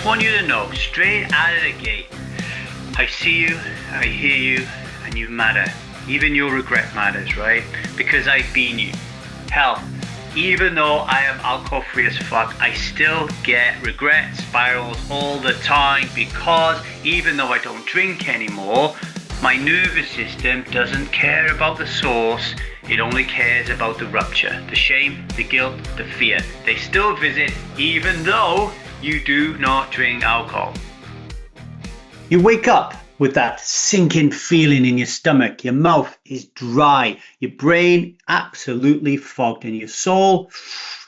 want you to know straight out of the gate, I see you, I hear you, and you matter. Even your regret matters, right? Because I've been you. Hell, even though I am alcohol free as fuck, I still get regret spirals all the time because even though I don't drink anymore, my nervous system doesn't care about the source. It only cares about the rupture, the shame, the guilt, the fear. They still visit even though you do not drink alcohol. You wake up with that sinking feeling in your stomach. Your mouth is dry. Your brain absolutely fogged, and your soul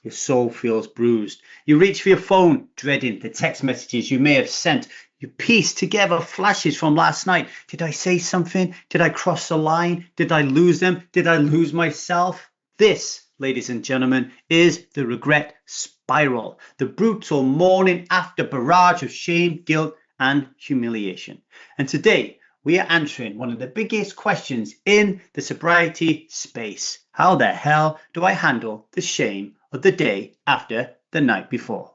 feels bruised. You reach for your phone, dreading the text messages you may have sent. You piece together flashes from last night. Did I say something? Did I cross the line? Did I lose them? Did I lose myself? This, ladies and gentlemen, is the regret spiral. The brutal morning after barrage of shame, guilt, and humiliation. And today, we are answering one of the biggest questions in the sobriety space. How the hell do I handle the shame of the day after the night before?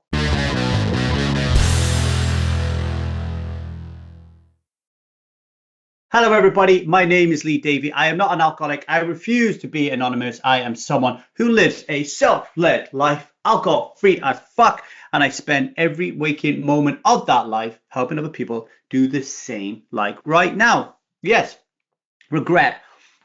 Hello everybody, my name is Davy. I am not an alcoholic. I refuse to be anonymous. I am someone who lives a self-led life, alcohol-free as fuck, and I spend every waking moment of that life helping other people do the same, like right now. Yes, regret,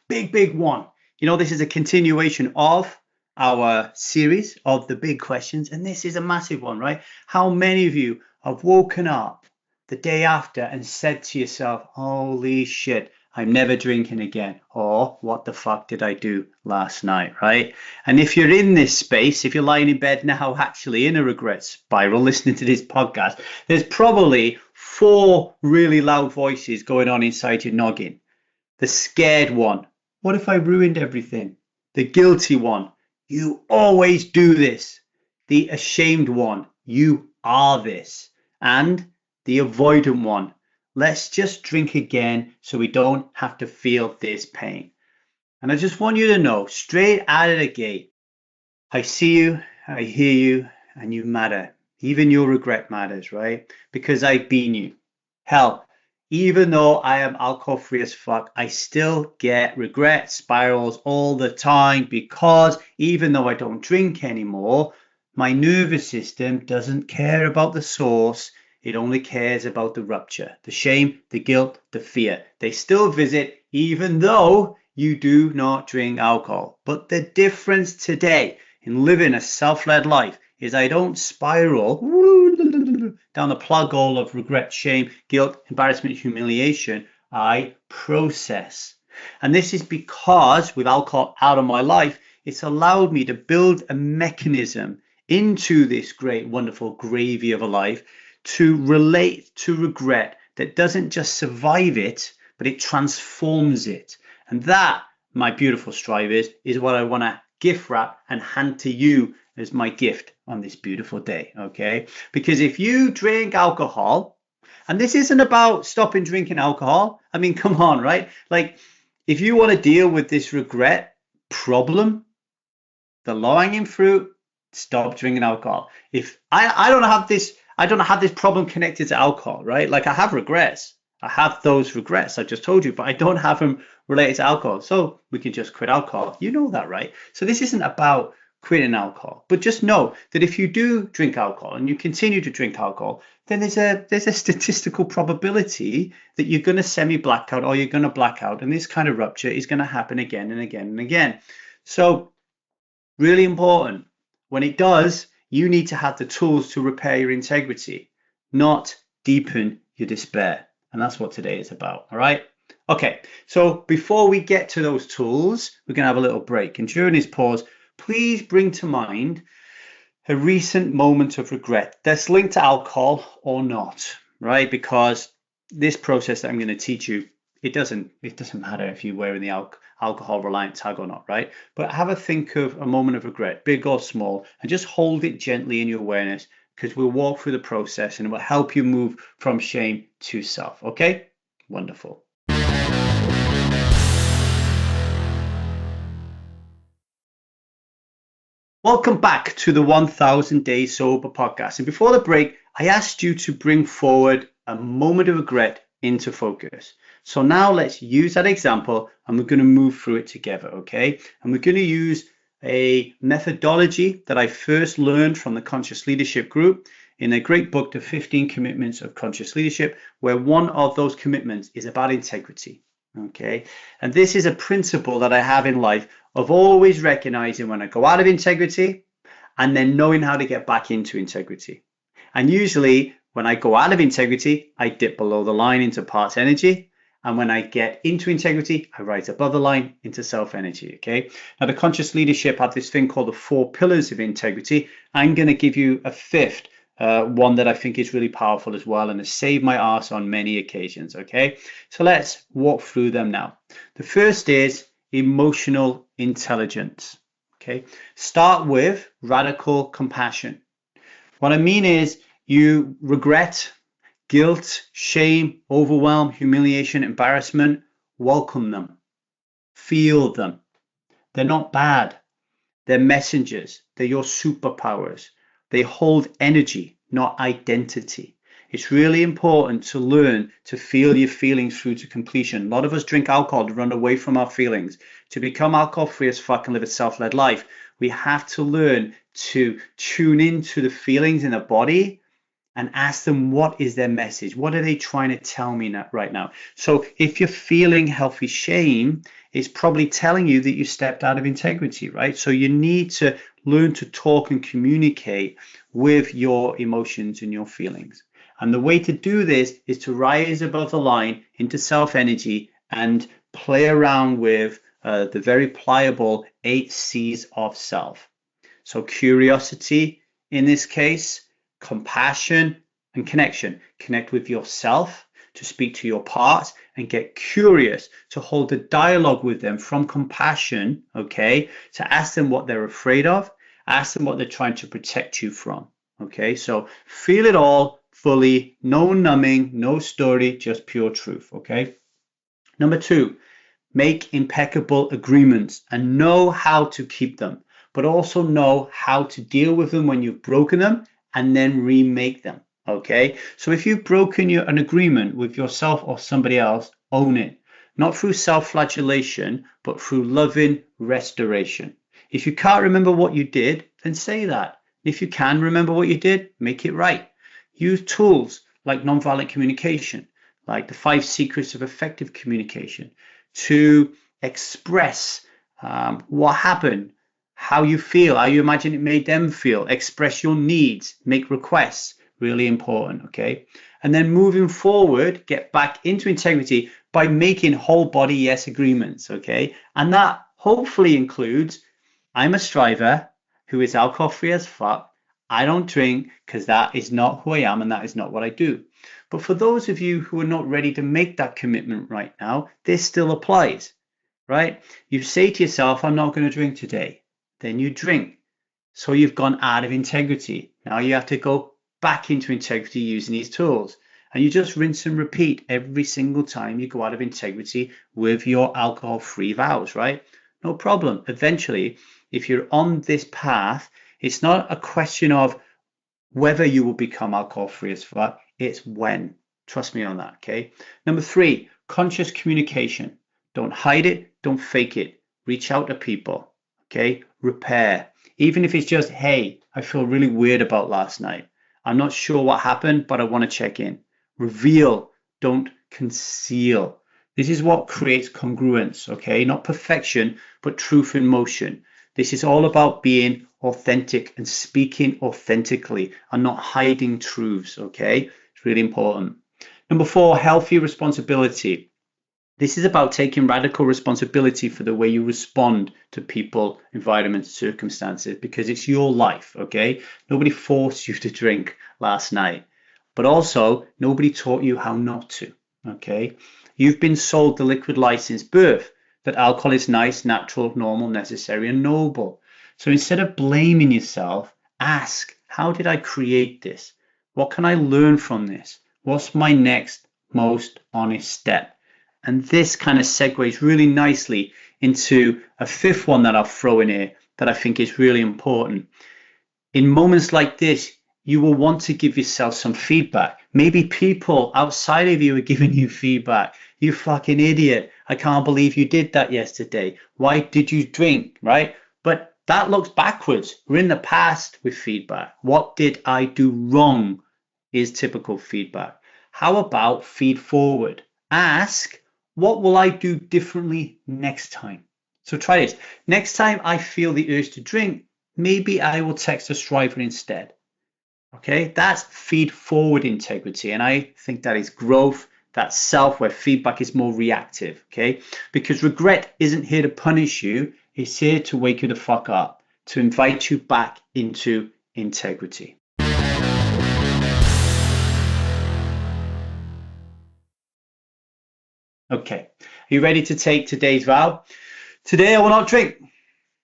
big one. You know, this is a continuation of our series of the big questions, and this is a massive one, right? How many of you have woken up the day after and said to yourself, holy shit, I'm never drinking again, or what the fuck did I do last night, right? And if you're in this space, if you're lying in bed now actually in a regret spiral listening to this podcast, there's probably 4 really loud voices going on inside your noggin. The scared one, what if I ruined everything? The guilty one, you always do this. The ashamed one, you are this. And the avoidant one, let's just drink again so we don't have to feel this pain. And I just want you to know straight out of the gate, I see you, I hear you, and you matter. Even your regret matters, right? Because I've been you. Hell, even though I am alcohol free as fuck, I still get regret spirals all the time because even though I don't drink anymore, my nervous system doesn't care about the source. It only cares about the rupture, the shame, the guilt, the fear. They still visit even though you do not drink alcohol. But the difference today in living a self-led life is I don't spiral down the plug hole of regret, shame, guilt, embarrassment, humiliation. I process. And this is because with alcohol out of my life, it's allowed me to build a mechanism into this great, wonderful gravy of a life to relate to regret that doesn't just survive it, but it transforms it. And that, my beautiful strivers, is what I want to gift wrap and hand to you as my gift on this beautiful day, okay? Because if you drink alcohol, and this isn't about stopping drinking alcohol, I mean, come on, right? Like, if you want to deal with this regret problem, the low-hanging fruit, stop drinking alcohol. If I don't have this problem connected to alcohol, right? Like I have regrets. I have those regrets I just told you, but I don't have them related to alcohol. So we can just quit alcohol. You know that, right? So this isn't about quitting alcohol, but just know that if you do drink alcohol and you continue to drink alcohol, then there's a statistical probability that you're going to semi-black out or you're going to black out. And this kind of rupture is going to happen again and again and again. So really important. When it does, you need to have the tools to repair your integrity, not deepen your despair. And that's what today is about, all right? Okay, so before we get to those tools, we're going to have a little break. And during this pause, please bring to mind a recent moment of regret that's linked to alcohol or not, right? Because this process that I'm going to teach you, it doesn't matter if you're wearing the alcohol reliant tag or not, right? But have a think of a moment of regret, big or small, and just hold it gently in your awareness because we'll walk through the process and it will help you move from shame to self, okay? Wonderful. Welcome back to the 1000 Day Sober podcast. And before the break, I asked you to bring forward a moment of regret into focus. So now let's use that example and we're going to move through it together, okay? And we're going to use a methodology that I first learned from the Conscious Leadership Group in a great book, The 15 Commitments of Conscious Leadership, where one of those commitments is about integrity. Okay, and this is a principle that I have in life of always recognizing when I go out of integrity and then knowing how to get back into integrity. And usually when I go out of integrity, I dip below the line into parts energy. And when I get into integrity, I rise above the line into self energy. Okay, now the Conscious Leadership have this thing called the 4 pillars of integrity. I'm going to give you a fifth. One that I think is really powerful as well and has saved my ass on many occasions. Okay, so let's walk through them now. The first is emotional intelligence. Okay, start with radical compassion. What I mean is you regret, guilt, shame, overwhelm, humiliation, embarrassment. Welcome them, feel them. They're not bad. They're messengers. They're your superpowers. They hold energy, not identity. It's really important to learn to feel your feelings through to completion. A lot of us drink alcohol to run away from our feelings. To become alcohol-free as fuck and live a self-led life, we have to learn to tune into the feelings in the body and ask them, what is their message? What are they trying to tell me right now? So if you're feeling healthy shame, it's probably telling you that you stepped out of integrity, right? So you need to learn to talk and communicate with your emotions and your feelings. And the way to do this is to rise above the line into self-energy and play around with the very pliable 8 C's of self. So curiosity in this case, compassion and connection. Connect with yourself, to speak to your parts and get curious, to hold a dialogue with them from compassion, okay, to ask them what they're afraid of, ask them what they're trying to protect you from, okay? So feel it all fully, no numbing, no story, just pure truth, okay? Number 2, make impeccable agreements and know how to keep them, but also know how to deal with them when you've broken them and then remake them, okay? So if you've broken an agreement with yourself or somebody else, own it. Not through self-flagellation, but through loving restoration. If you can't remember what you did, then say that. If you can remember what you did, make it right. Use tools like nonviolent communication, like the 5 secrets of effective communication, to express what happened, how you feel, how you imagine it made them feel, express your needs, make requests, really important, okay? And then moving forward, get back into integrity by making whole body yes agreements, okay? And that hopefully includes, I'm a striver who is alcohol free as fuck. I don't drink because that is not who I am and that is not what I do. But for those of you who are not ready to make that commitment right now, this still applies, right? You say to yourself, I'm not going to drink today. Then you drink. So you've gone out of integrity. Now you have to go back into integrity using these tools. And you just rinse and repeat every single time you go out of integrity with your alcohol-free vows, right? No problem. Eventually, if you're on this path, it's not a question of whether you will become alcohol-free as fuck, it's when. Trust me on that, okay? Number 3, conscious communication. Don't hide it, don't fake it. Reach out to people, okay? Repair. Even if it's just, hey, I feel really weird about last night. I'm not sure what happened, but I want to check in. Reveal, don't conceal. This is what creates congruence, okay? Not perfection, but truth in motion. This is all about being authentic and speaking authentically and not hiding truths, okay? It's really important. Number 4, healthy responsibility. This is about taking radical responsibility for the way you respond to people, environments, circumstances, because it's your life, okay? Nobody forced you to drink last night, but also nobody taught you how not to, okay? You've been sold the liquid lie since birth, that alcohol is nice, natural, normal, necessary, and noble. So instead of blaming yourself, ask, how did I create this? What can I learn from this? What's my next most honest step? And this kind of segues really nicely into a 5th one that I'll throw in here, that I think is really important. In moments like this, you will want to give yourself some feedback. Maybe people outside of you are giving you feedback. You fucking idiot. I can't believe you did that yesterday. Why did you drink? Right? But that looks backwards. We're in the past with feedback. What did I do wrong is typical feedback. How about feed forward? Ask, what will I do differently next time? So try this. Next time I feel the urge to drink, maybe I will text a striver instead. Okay, that's feed forward integrity. And I think that is growth, that's self, where feedback is more reactive. Okay, because regret isn't here to punish you, it's here to wake you the fuck up, to invite you back into integrity. Okay, are you ready to take today's vow? Today I will not drink.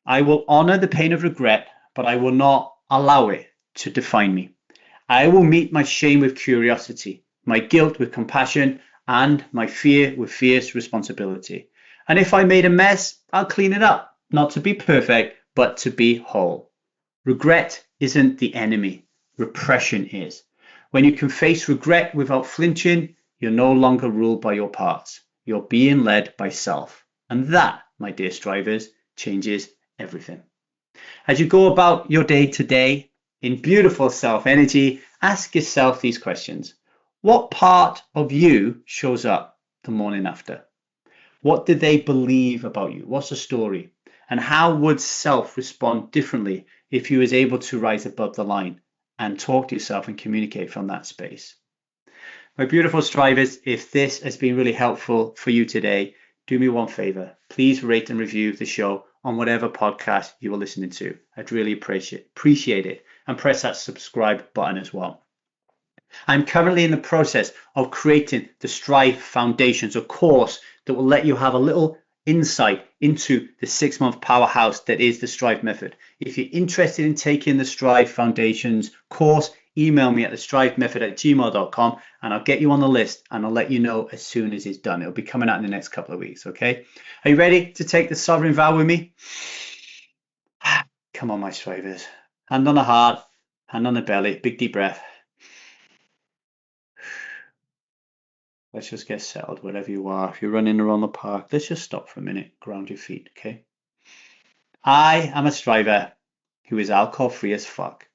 I will honor the pain of regret, but I will not allow it to define me. I will meet my shame with curiosity, my guilt with compassion, and my fear with fierce responsibility. And if I made a mess, I'll clean it up, not to be perfect, but to be whole. Regret isn't the enemy, repression is. When you can face regret without flinching, you're no longer ruled by your past. You're being led by self. And that, my dear strivers, changes everything. As you go about your day today in beautiful self energy, ask yourself these questions. What part of you shows up the morning after? What do they believe about you? What's the story? And how would self respond differently if you was able to rise above the line and talk to yourself and communicate from that space? My beautiful strivers, if this has been really helpful for you today, do me one favor. Please rate and review the show on whatever podcast you are listening to. I'd really appreciate it. And press that subscribe button as well. I'm currently in the process of creating the Strive Foundations, a course that will let you have a little insight into the 6-month powerhouse that is the Strive method. If you're interested in taking the Strive Foundations course, email me at thestrivemethod@gmail.com and I'll get you on the list and I'll let you know as soon as it's done. It'll be coming out in the next couple of weeks, okay? Are you ready to take the sovereign vow with me? Come on, my strivers. Hand on the heart, hand on the belly, big deep breath. Let's just get settled wherever you are. If you're running around the park, let's just stop for a minute, ground your feet, okay? I am a striver who is alcohol free as fuck.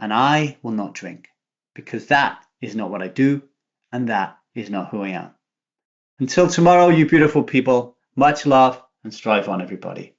And I will not drink because that is not what I do and that is not who I am. Until tomorrow, you beautiful people, much love and strive on, everybody.